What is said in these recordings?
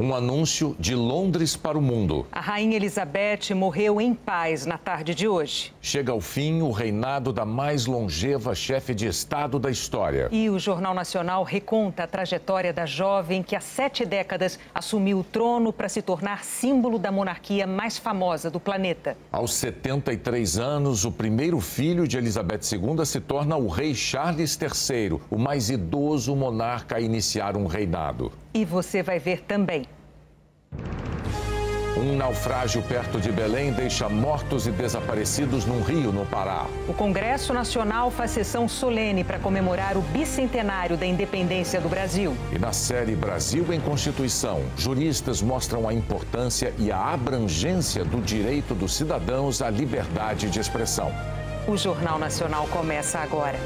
Um anúncio de Londres para o mundo. A Rainha Elizabeth morreu em paz na tarde de hoje. Chega ao fim o reinado da mais longeva chefe de Estado da história. E o Jornal Nacional reconta a trajetória da jovem que há 7 décadas assumiu o trono para se tornar símbolo da monarquia mais famosa do planeta. Aos 73 anos, o primeiro filho de Elizabeth II se torna o rei Charles III, o mais idoso monarca a iniciar um reinado. E você vai ver também. Um naufrágio perto de Belém deixa mortos e desaparecidos num rio no Pará. O Congresso Nacional faz sessão solene para comemorar o bicentenário da independência do Brasil. E na série Brasil em Constituição, juristas mostram a importância e a abrangência do direito dos cidadãos à liberdade de expressão. O Jornal Nacional começa agora.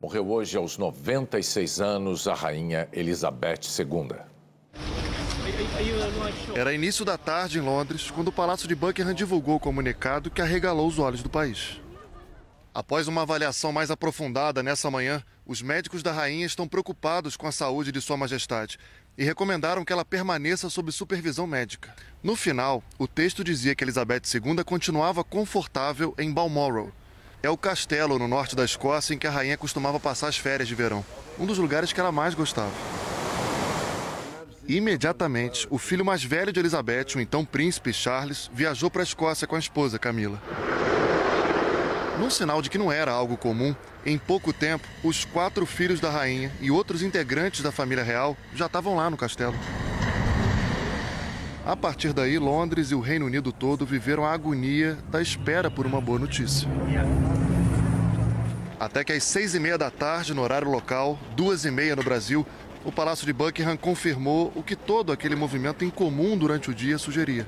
Morreu hoje aos 96 anos a rainha Elizabeth II. Era início da tarde em Londres, quando o Palácio de Buckingham divulgou o comunicado que arregalou os olhos do país. Após uma avaliação mais aprofundada nessa manhã, os médicos da rainha estão preocupados com a saúde de Sua Majestade e recomendaram que ela permaneça sob supervisão médica. No final, o texto dizia que Elizabeth II continuava confortável em Balmoral. É o castelo no norte da Escócia em que a rainha costumava passar as férias de verão, um dos lugares que ela mais gostava. Imediatamente, o filho mais velho de Elizabeth, o então príncipe Charles, viajou para a Escócia com a esposa Camila. Num sinal de que não era algo comum, em pouco tempo, os 4 filhos da rainha e outros integrantes da família real já estavam lá no castelo. A partir daí, Londres e o Reino Unido todo viveram a agonia da espera por uma boa notícia. Até que às 6h30 da tarde, no horário local, 2h30 no Brasil, o Palácio de Buckingham confirmou o que todo aquele movimento incomum durante o dia sugeria.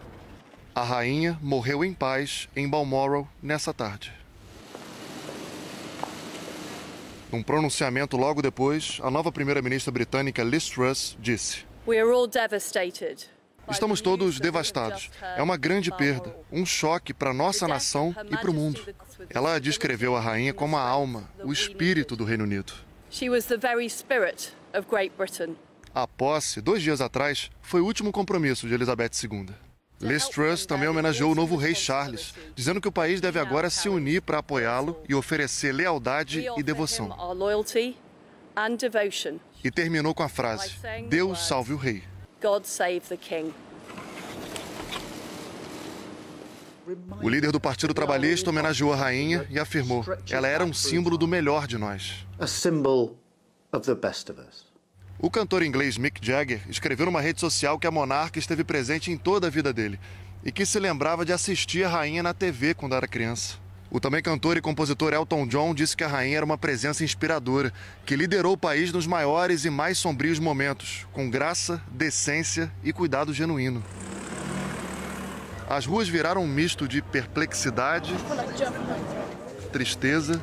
A rainha morreu em paz em Balmoral nessa tarde. Num pronunciamento logo depois, a nova primeira-ministra britânica Liz Truss disse: "We are all devastated." Estamos todos devastados. É uma grande perda, um choque para nossa nação e para o mundo. Ela descreveu a rainha como a alma, o espírito do Reino Unido. A posse, 2 dias atrás, foi o último compromisso de Elizabeth II. Liz Truss também homenageou o novo rei Charles, dizendo que o país deve agora se unir para apoiá-lo e oferecer lealdade e devoção. E terminou com a frase: "Deus salve o rei." God save the king. O líder do Partido Trabalhista homenageou a rainha e afirmou: ela era um símbolo do melhor de nós. O cantor inglês Mick Jagger escreveu numa rede social que a monarca esteve presente em toda a vida dele e que se lembrava de assistir a rainha na TV quando era criança. O também cantor e compositor Elton John disse que a rainha era uma presença inspiradora, que liderou o país nos maiores e mais sombrios momentos, com graça, decência e cuidado genuíno. As ruas viraram um misto de perplexidade, tristeza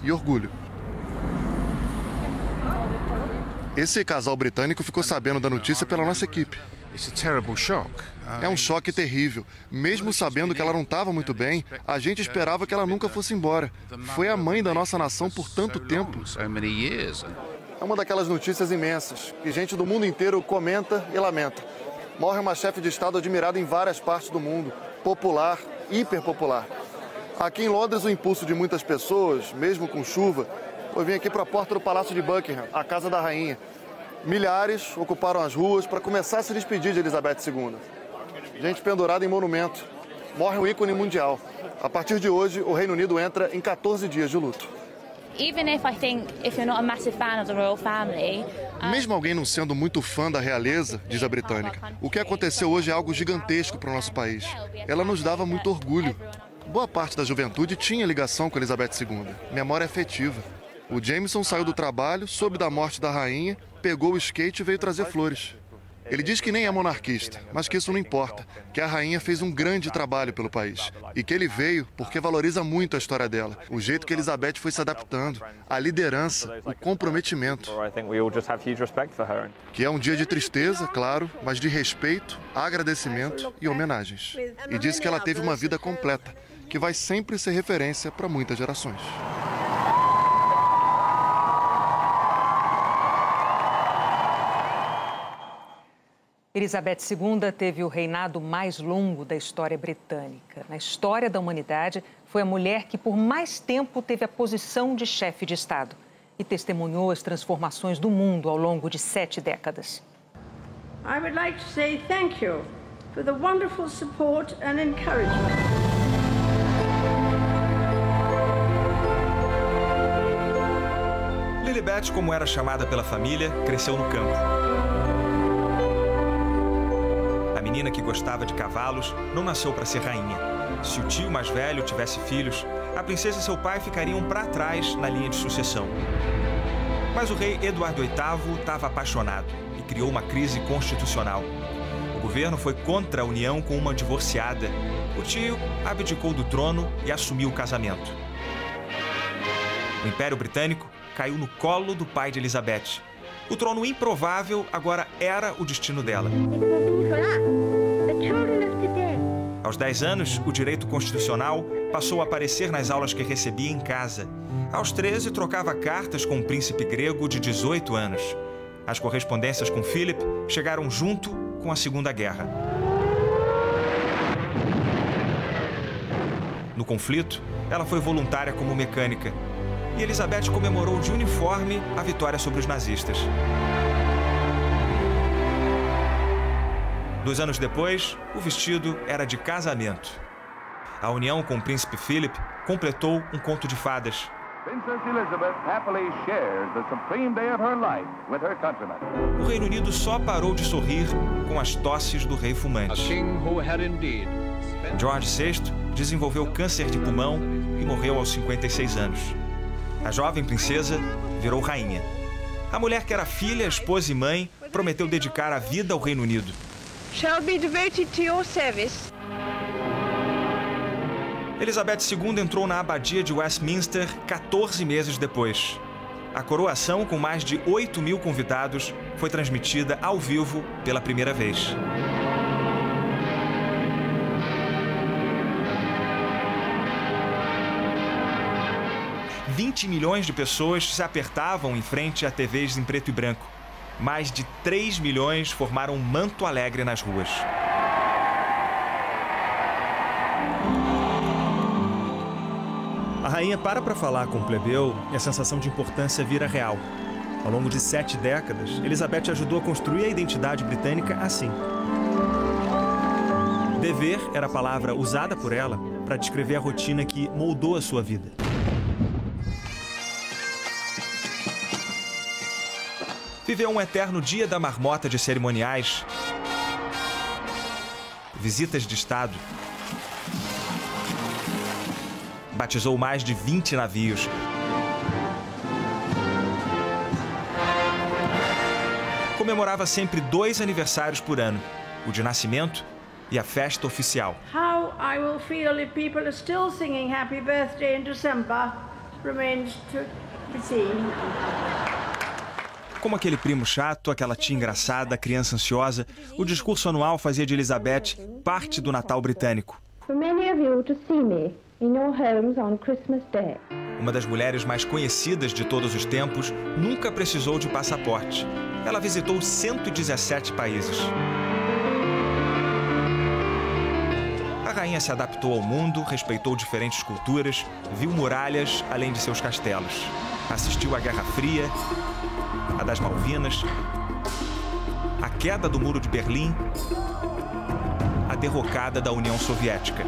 e orgulho. Esse casal britânico ficou sabendo da notícia pela nossa equipe. É um choque terrível. Mesmo sabendo que ela não estava muito bem, a gente esperava que ela nunca fosse embora. Foi a mãe da nossa nação por tanto tempo. É uma daquelas notícias imensas que gente do mundo inteiro comenta e lamenta. Morre uma chefe de Estado admirada em várias partes do mundo, popular, hiperpopular. Aqui em Londres, o impulso de muitas pessoas, mesmo com chuva, foi vir aqui para a porta do Palácio de Buckingham, a casa da rainha. Milhares ocuparam as ruas para começar a se despedir de Elizabeth II. Gente pendurada em monumento. Morre um ícone mundial. A partir de hoje, o Reino Unido entra em 14 dias de luto. Mesmo alguém não sendo muito fã da realeza, diz a britânica, o que aconteceu hoje é algo gigantesco para o nosso país. Ela nos dava muito orgulho. Boa parte da juventude tinha ligação com Elizabeth II, memória afetiva. O Jameson saiu do trabalho, soube da morte da rainha, pegou o skate e veio trazer flores. Ele diz que nem é monarquista, mas que isso não importa, que a rainha fez um grande trabalho pelo país e que ele veio porque valoriza muito a história dela, o jeito que Elizabeth foi se adaptando, a liderança, o comprometimento. Que é um dia de tristeza, claro, mas de respeito, agradecimento e homenagens. E disse que ela teve uma vida completa, que vai sempre ser referência para muitas gerações. Elizabeth II teve o reinado mais longo da história britânica. Na história da humanidade, foi a mulher que por mais tempo teve a posição de chefe de Estado e testemunhou as transformações do mundo ao longo de 7 décadas. I would like to say thank you for the wonderful support and encouragement. Lilibet, como era chamada pela família, cresceu no campo. A menina que gostava de cavalos não nasceu para ser rainha. Se o tio mais velho tivesse filhos, a princesa e seu pai ficariam para trás na linha de sucessão. Mas o rei Eduardo VIII estava apaixonado e criou uma crise constitucional. O governo foi contra a união com uma divorciada. O tio abdicou do trono e assumiu o casamento. O Império Britânico caiu no colo do pai de Elizabeth. O trono improvável agora era o destino dela. Aos 10 anos, o direito constitucional passou a aparecer nas aulas que recebia em casa. Aos 13, trocava cartas com um príncipe grego de 18 anos. As correspondências com Philip chegaram junto com a Segunda Guerra. No conflito, ela foi voluntária como mecânica. E Elizabeth comemorou de uniforme a vitória sobre os nazistas. 2 anos depois, o vestido era de casamento. A união com o príncipe Philip completou um conto de fadas. O Reino Unido só parou de sorrir com as tosses do rei fumante. George VI desenvolveu câncer de pulmão e morreu aos 56 anos. A jovem princesa virou rainha. A mulher que era filha, esposa e mãe prometeu dedicar a vida ao Reino Unido. Shall be devoted to your service. Elizabeth II entrou na abadia de Westminster 14 meses depois. A coroação, com mais de 8.000 convidados, foi transmitida ao vivo pela primeira vez. $20 milhões de pessoas se apertavam em frente a TVs em preto e branco. Mais de 3 milhões formaram um manto alegre nas ruas. A rainha para falar com o plebeu e a sensação de importância vira real. Ao longo de 7 décadas, Elizabeth ajudou a construir a identidade britânica assim. Dever era a palavra usada por ela para descrever a rotina que moldou a sua vida. Viveu um eterno dia da marmota de cerimoniais, visitas de Estado, batizou mais de 20 navios. Comemorava sempre 2 aniversários por ano, o de nascimento e a festa oficial. How I will feel if people are still singing Happy Birthday in December remains to be seen. Como aquele primo chato, aquela tia engraçada, a criança ansiosa, o discurso anual fazia de Elizabeth parte do Natal britânico. For many of you to see me in your homes on Christmas Day. Uma das mulheres mais conhecidas de todos os tempos, nunca precisou de passaporte. Ela visitou 117 países. A rainha se adaptou ao mundo, respeitou diferentes culturas, viu muralhas além de seus castelos. Assistiu à Guerra Fria, a das Malvinas, a queda do Muro de Berlim, a derrocada da União Soviética.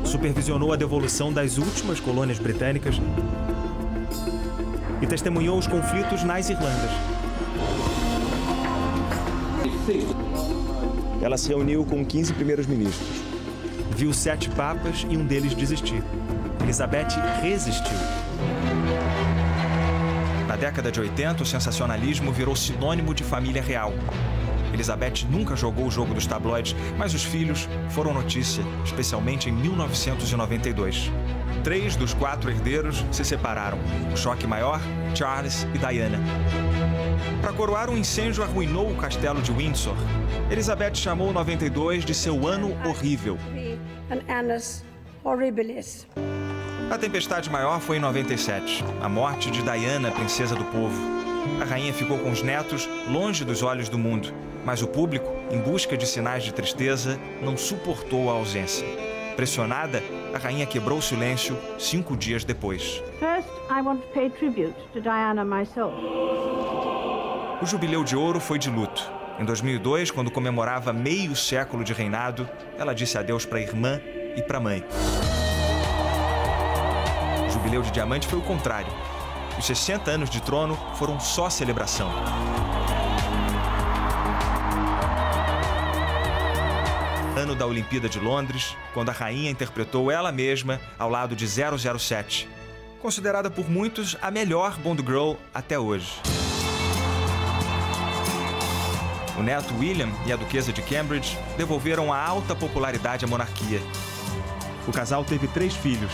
Supervisionou a devolução das últimas colônias britânicas e testemunhou os conflitos nas Irlandas. Ela se reuniu com 15 primeiros ministros. Viu 7 papas e um deles desistir. Elizabeth resistiu. Na década de 80, o sensacionalismo virou sinônimo de família real. Elizabeth nunca jogou o jogo dos tabloides, mas os filhos foram notícia, especialmente em 1992. 3 dos 4 herdeiros se separaram. O choque maior, Charles e Diana. Para coroar, um incêndio arruinou o castelo de Windsor. Elizabeth chamou 92 de seu ano horrível. A tempestade maior foi em 97, a morte de Diana, princesa do povo. A rainha ficou com os netos longe dos olhos do mundo, mas o público, em busca de sinais de tristeza, não suportou a ausência. Pressionada, a rainha quebrou o silêncio 5 dias depois. First, I want to pay tribute to Diana myself. O jubileu de ouro foi de luto. Em 2002, quando comemorava meio século de reinado, ela disse adeus para a irmã e para a mãe. O jubileu de diamante foi o contrário. Os 60 anos de trono foram só celebração. Ano da Olimpíada de Londres, quando a rainha interpretou ela mesma ao lado de 007, considerada por muitos a melhor Bond Girl até hoje. O neto William e a duquesa de Cambridge devolveram a alta popularidade à monarquia. O casal teve 3 filhos.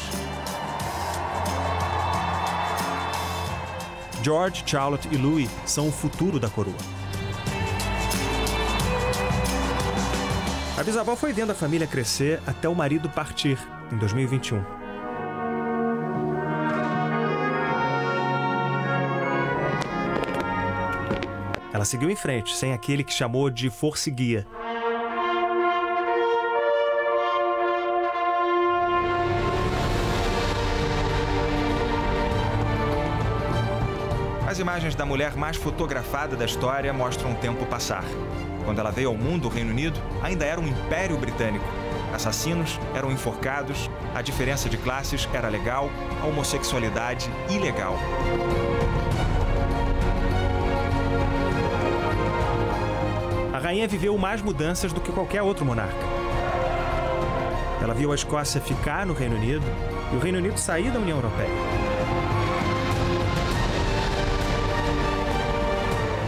George, Charlotte e Louis são o futuro da coroa. A bisavó foi vendo a família crescer até o marido partir, em 2021. Ela seguiu em frente, sem aquele que chamou de força-guia. As imagens da mulher mais fotografada da história mostram o tempo passar. Quando ela veio ao mundo, o Reino Unido ainda era um império britânico. Assassinos eram enforcados, a diferença de classes era legal, a homossexualidade ilegal. A rainha viveu mais mudanças do que qualquer outro monarca. Ela viu a Escócia ficar no Reino Unido e o Reino Unido sair da União Europeia.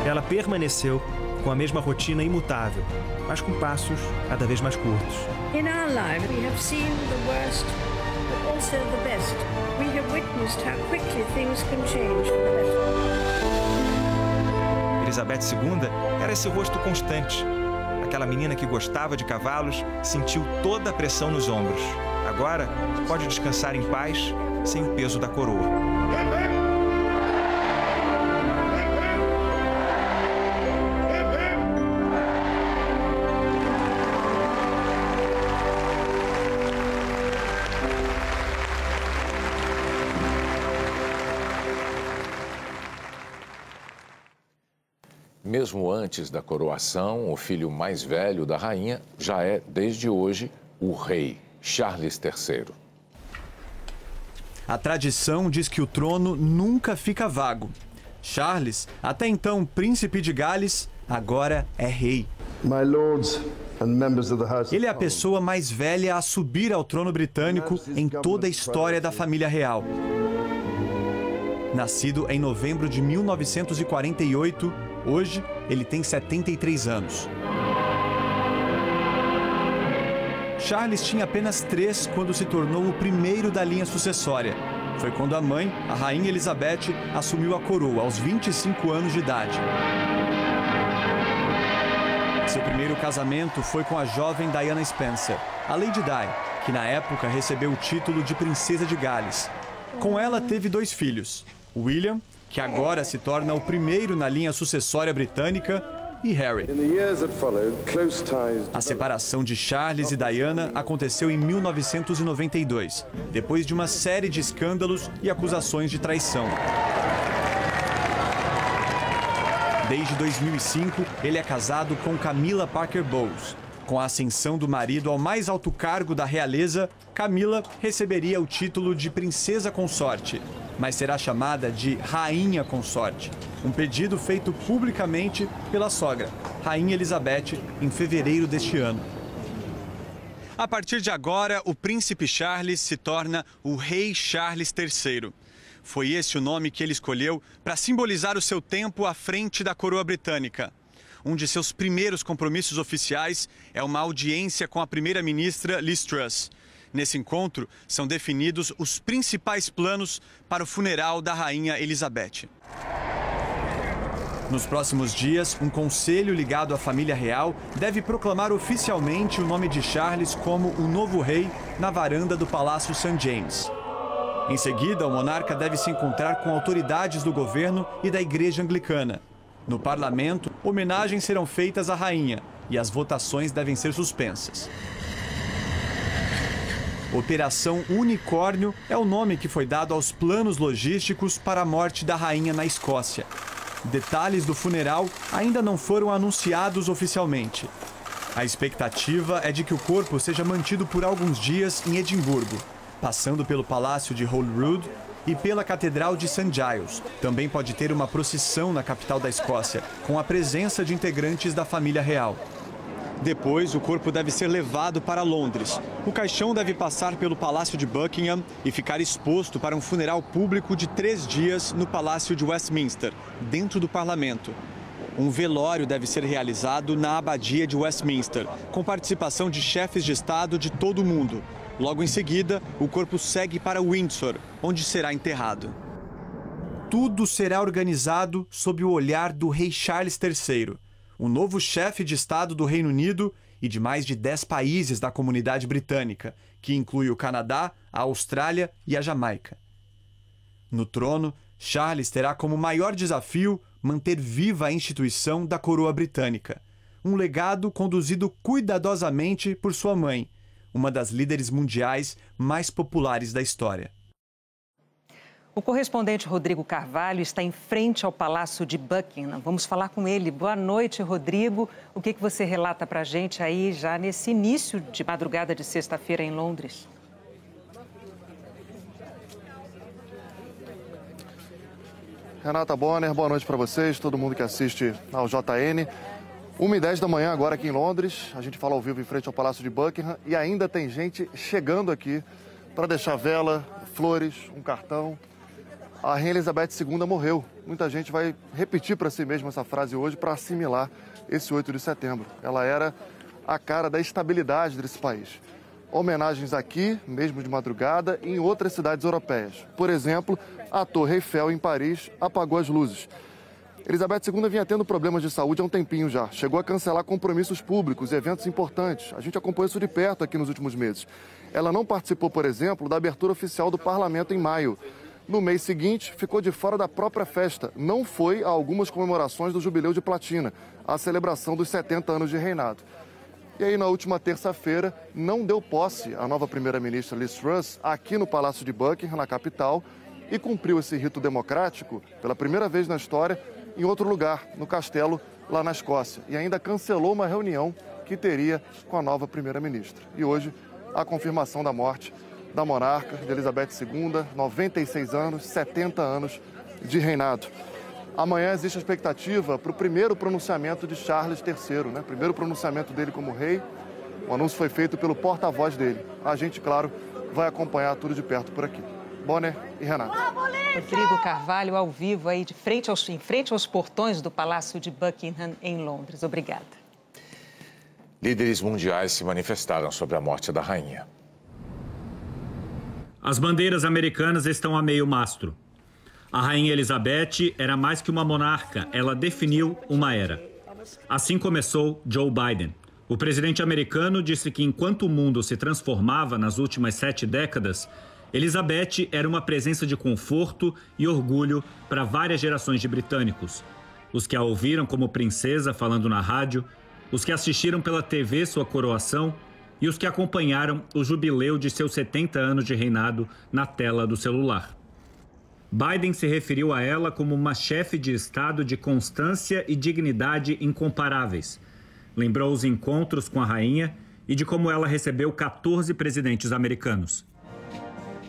Ela permaneceu com a mesma rotina imutável, mas com passos cada vez mais curtos. In our life, we have seen the worst, but also the best. We have witnessed how quickly things can change for the better. Elizabeth II era esse rosto constante. Aquela menina que gostava de cavalos sentiu toda a pressão nos ombros. Agora pode descansar em paz, sem o peso da coroa. Mesmo antes da coroação, o filho mais velho da rainha já é, desde hoje, o rei, Charles III. A tradição diz que o trono nunca fica vago. Charles, até então príncipe de Gales, agora é rei. Ele é a pessoa mais velha a subir ao trono britânico em toda a história da família real. Nascido em novembro de 1948, hoje ele tem 73 anos. Charles tinha apenas 3 quando se tornou o primeiro da linha sucessória. Foi quando a mãe, a rainha Elizabeth, assumiu a coroa aos 25 anos de idade. Seu primeiro casamento foi com a jovem Diana Spencer, a Lady Di, que na época recebeu o título de Princesa de Gales. Com ela teve 2 filhos, William, que agora se torna o primeiro na linha sucessória britânica, e Harry. A separação de Charles e Diana aconteceu em 1992, depois de uma série de escândalos e acusações de traição. Desde 2005, ele é casado com Camilla Parker Bowles. Com a ascensão do marido ao mais alto cargo da realeza, Camilla receberia o título de princesa consorte, mas será chamada de rainha consorte, um pedido feito publicamente pela sogra, Rainha Elizabeth, em fevereiro deste ano. A partir de agora, o príncipe Charles se torna o rei Charles III. Foi esse o nome que ele escolheu para simbolizar o seu tempo à frente da coroa britânica. Um de seus primeiros compromissos oficiais é uma audiência com a primeira-ministra Liz Truss. Nesse encontro, são definidos os principais planos para o funeral da rainha Elizabeth. Nos próximos dias, um conselho ligado à família real deve proclamar oficialmente o nome de Charles como o novo rei na varanda do Palácio St. James. Em seguida, o monarca deve se encontrar com autoridades do governo e da Igreja Anglicana. No parlamento, homenagens serão feitas à rainha e as votações devem ser suspensas. Operação Unicórnio é o nome que foi dado aos planos logísticos para a morte da rainha na Escócia. Detalhes do funeral ainda não foram anunciados oficialmente. A expectativa é de que o corpo seja mantido por alguns dias em Edimburgo, passando pelo Palácio de Holyrood e pela Catedral de St. Giles. Também pode ter uma procissão na capital da Escócia, com a presença de integrantes da família real. Depois, o corpo deve ser levado para Londres. O caixão deve passar pelo Palácio de Buckingham e ficar exposto para um funeral público de 3 dias no Palácio de Westminster, dentro do parlamento. Um velório deve ser realizado na Abadia de Westminster, com participação de chefes de Estado de todo o mundo. Logo em seguida, o corpo segue para Windsor, onde será enterrado. Tudo será organizado sob o olhar do rei Charles III, o novo chefe de Estado do Reino Unido e de mais de 10 países da comunidade britânica, que inclui o Canadá, a Austrália e a Jamaica. No trono, Charles terá como maior desafio manter viva a instituição da coroa britânica, um legado conduzido cuidadosamente por sua mãe, uma das líderes mundiais mais populares da história. O correspondente Rodrigo Carvalho está em frente ao Palácio de Buckingham. Vamos falar com ele. Boa noite, Rodrigo. O que você relata para a gente aí já nesse início de madrugada de sexta-feira em Londres? Renata Bonner, boa noite para vocês, todo mundo que assiste ao JN. 1h10 da manhã agora aqui em Londres. A gente fala ao vivo em frente ao Palácio de Buckingham e ainda tem gente chegando aqui para deixar vela, flores, um cartão. A Rainha Elizabeth II morreu. Muita gente vai repetir para si mesma essa frase hoje para assimilar esse 8 de setembro. Ela era a cara da estabilidade desse país. Homenagens aqui, mesmo de madrugada, e em outras cidades europeias. Por exemplo, a Torre Eiffel, em Paris, apagou as luzes. Elizabeth II vinha tendo problemas de saúde há um tempinho já. Chegou a cancelar compromissos públicos e eventos importantes. A gente acompanhou isso de perto aqui nos últimos meses. Ela não participou, por exemplo, da abertura oficial do parlamento em maio. No mês seguinte, ficou de fora da própria festa. Não foi a algumas comemorações do Jubileu de Platina, a celebração dos 70 anos de reinado. E aí, na última terça-feira, não deu posse a nova primeira-ministra Liz Truss aqui no Palácio de Buckingham, na capital, e cumpriu esse rito democrático, pela primeira vez na história, em outro lugar, no castelo, lá na Escócia. E ainda cancelou uma reunião que teria com a nova primeira-ministra. E hoje, a confirmação da morte da monarca, de Elizabeth II, 96 anos, 70 anos de reinado. Amanhã existe a expectativa para o primeiro pronunciamento de Charles III, né? Primeiro pronunciamento dele como rei. O anúncio foi feito pelo porta-voz dele. A gente, claro, vai acompanhar tudo de perto por aqui. Bonner e Renata. Rodrigo Carvalho, ao vivo, aí em frente aos portões do Palácio de Buckingham, em Londres. Obrigada. Líderes mundiais se manifestaram sobre a morte da rainha. As bandeiras americanas estão a meio mastro. A rainha Elizabeth era mais que uma monarca, ela definiu uma era. Assim começou Joe Biden. O presidente americano disse que enquanto o mundo se transformava nas últimas 7 décadas, Elizabeth era uma presença de conforto e orgulho para várias gerações de britânicos. Os que a ouviram como princesa falando na rádio, os que assistiram pela TV sua coroação e os que acompanharam o jubileu de seus 70 anos de reinado na tela do celular. Biden se referiu a ela como uma chefe de Estado de constância e dignidade incomparáveis. Lembrou os encontros com a rainha e de como ela recebeu 14 presidentes americanos.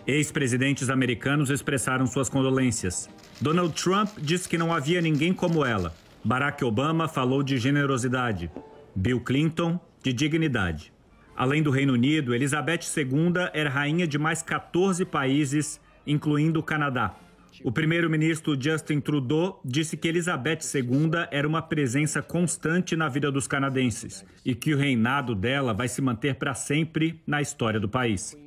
Ex-presidentes americanos expressaram suas condolências. Donald Trump disse que não havia ninguém como ela. Barack Obama falou de generosidade. Bill Clinton, de dignidade. Além do Reino Unido, Elizabeth II era rainha de mais 14 países, incluindo o Canadá. O primeiro-ministro Justin Trudeau disse que Elizabeth II era uma presença constante na vida dos canadenses e que o reinado dela vai se manter para sempre na história do país.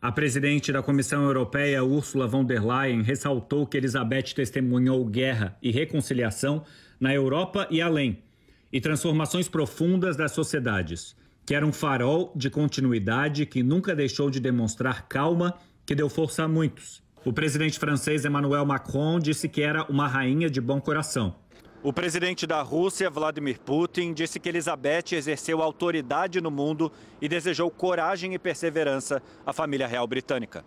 A presidente da Comissão Europeia, Ursula von der Leyen, ressaltou que Elizabeth testemunhou guerra e reconciliação na Europa e além, e transformações profundas das sociedades, que era um farol de continuidade que nunca deixou de demonstrar calma, que deu força a muitos. O presidente francês Emmanuel Macron disse que era uma rainha de bom coração. O presidente da Rússia, Vladimir Putin, disse que Elizabeth exerceu autoridade no mundo e desejou coragem e perseverança à família real britânica.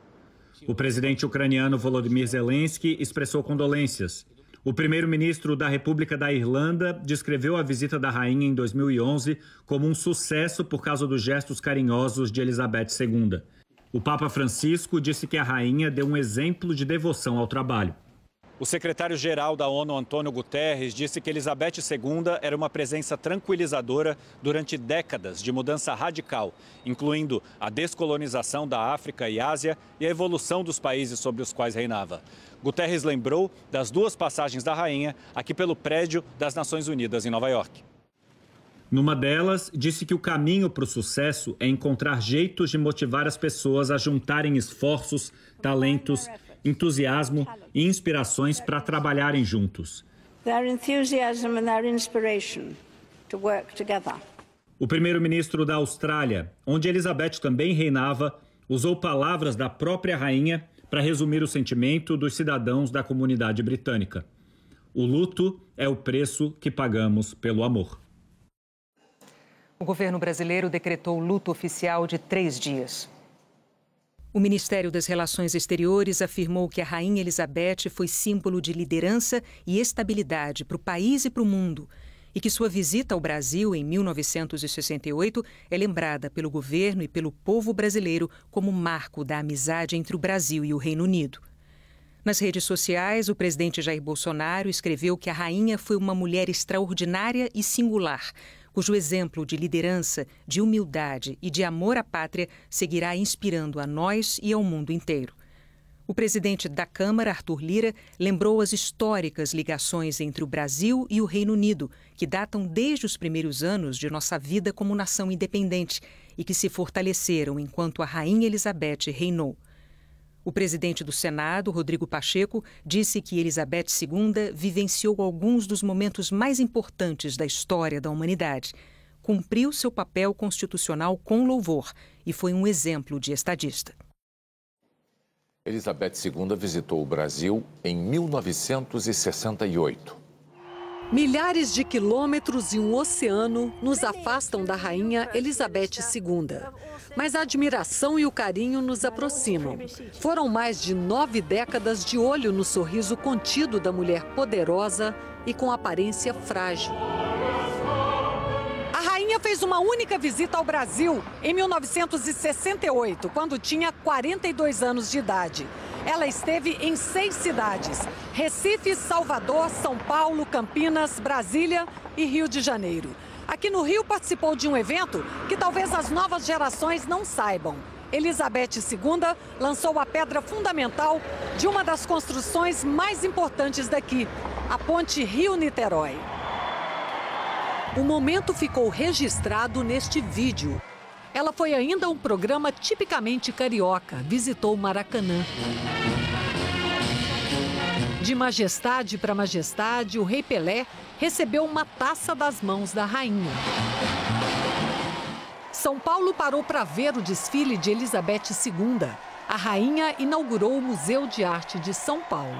O presidente ucraniano Volodymyr Zelensky expressou condolências. O primeiro-ministro da República da Irlanda descreveu a visita da rainha em 2011 como um sucesso por causa dos gestos carinhosos de Elizabeth II. O Papa Francisco disse que a rainha deu um exemplo de devoção ao trabalho. O secretário-geral da ONU, Antônio Guterres, disse que Elizabeth II era uma presença tranquilizadora durante décadas de mudança radical, incluindo a descolonização da África e Ásia e a evolução dos países sobre os quais reinava. Guterres lembrou das 2 passagens da rainha aqui pelo prédio das Nações Unidas em Nova York. Numa delas, disse que o caminho para o sucesso é encontrar jeitos de motivar as pessoas a juntarem esforços, talentos, entusiasmo e inspirações para trabalharem juntos. O primeiro-ministro da Austrália, onde Elizabeth também reinava, usou palavras da própria rainha para resumir o sentimento dos cidadãos da comunidade britânica. O luto é o preço que pagamos pelo amor. O governo brasileiro decretou luto oficial de 3 dias. O Ministério das Relações Exteriores afirmou que a Rainha Elizabeth foi símbolo de liderança e estabilidade para o país e para o mundo e que sua visita ao Brasil em 1968 é lembrada pelo governo e pelo povo brasileiro como marco da amizade entre o Brasil e o Reino Unido. Nas redes sociais, o presidente Jair Bolsonaro escreveu que a rainha foi uma mulher extraordinária e singular, cujo exemplo de liderança, de humildade e de amor à pátria seguirá inspirando a nós e ao mundo inteiro. O presidente da Câmara, Arthur Lira, lembrou as históricas ligações entre o Brasil e o Reino Unido, que datam desde os primeiros anos de nossa vida como nação independente e que se fortaleceram enquanto a Rainha Elizabeth reinou. O presidente do Senado, Rodrigo Pacheco, disse que Elizabeth II vivenciou alguns dos momentos mais importantes da história da humanidade, cumpriu seu papel constitucional com louvor e foi um exemplo de estadista. Elizabeth II visitou o Brasil em 1968. Milhares de quilômetros e um oceano nos afastam da rainha Elizabeth II. Mas a admiração e o carinho nos aproximam. Foram mais de 9 décadas de olho no sorriso contido da mulher poderosa e com aparência frágil. A rainha fez uma única visita ao Brasil em 1968, quando tinha 42 anos de idade. Ela esteve em 6 cidades: Recife, Salvador, São Paulo, Campinas, Brasília e Rio de Janeiro. Aqui no Rio participou de um evento que talvez as novas gerações não saibam. Elizabeth II lançou a pedra fundamental de uma das construções mais importantes daqui, a Ponte Rio-Niterói. O momento ficou registrado neste vídeo. Ela foi ainda um programa tipicamente carioca, visitou Maracanã. De majestade para majestade, o rei Pelé recebeu uma taça das mãos da rainha. São Paulo parou para ver o desfile de Elizabeth II. A rainha inaugurou o Museu de Arte de São Paulo.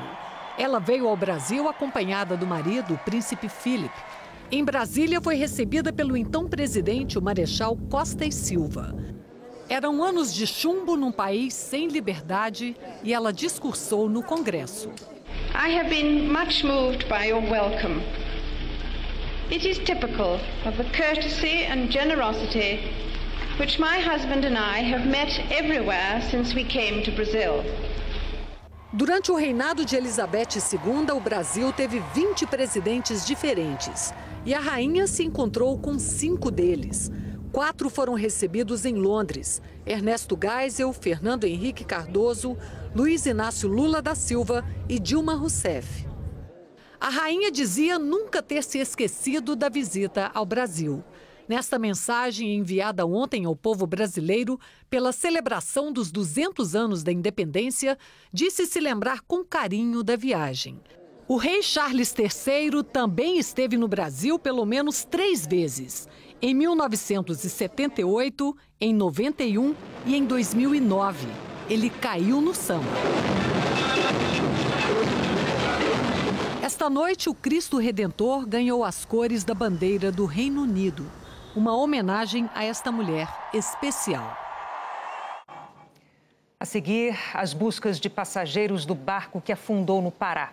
Ela veio ao Brasil acompanhada do marido, o príncipe Philip. Em Brasília, foi recebida pelo então presidente, o Marechal Costa e Silva. Eram anos de chumbo num país sem liberdade e ela discursou no Congresso. I have been much moved by your welcome. It is typical of the courtesy and generosity which my husband and I have met everywhere since we came to Brazil. Durante o reinado de Elizabeth II, o Brasil teve 20 presidentes diferentes. E a rainha se encontrou com 5 deles. 4 foram recebidos em Londres: Ernesto Geisel, Fernando Henrique Cardoso, Luiz Inácio Lula da Silva e Dilma Rousseff. A rainha dizia nunca ter se esquecido da visita ao Brasil. Nesta mensagem enviada ontem ao povo brasileiro pela celebração dos 200 anos da independência, disse se lembrar com carinho da viagem. O rei Charles III também esteve no Brasil pelo menos 3 vezes. Em 1978, em 91 e em 2009. Ele caiu no samba. Esta noite, o Cristo Redentor ganhou as cores da bandeira do Reino Unido. Uma homenagem a esta mulher especial. A seguir, as buscas de passageiros do barco que afundou no Pará.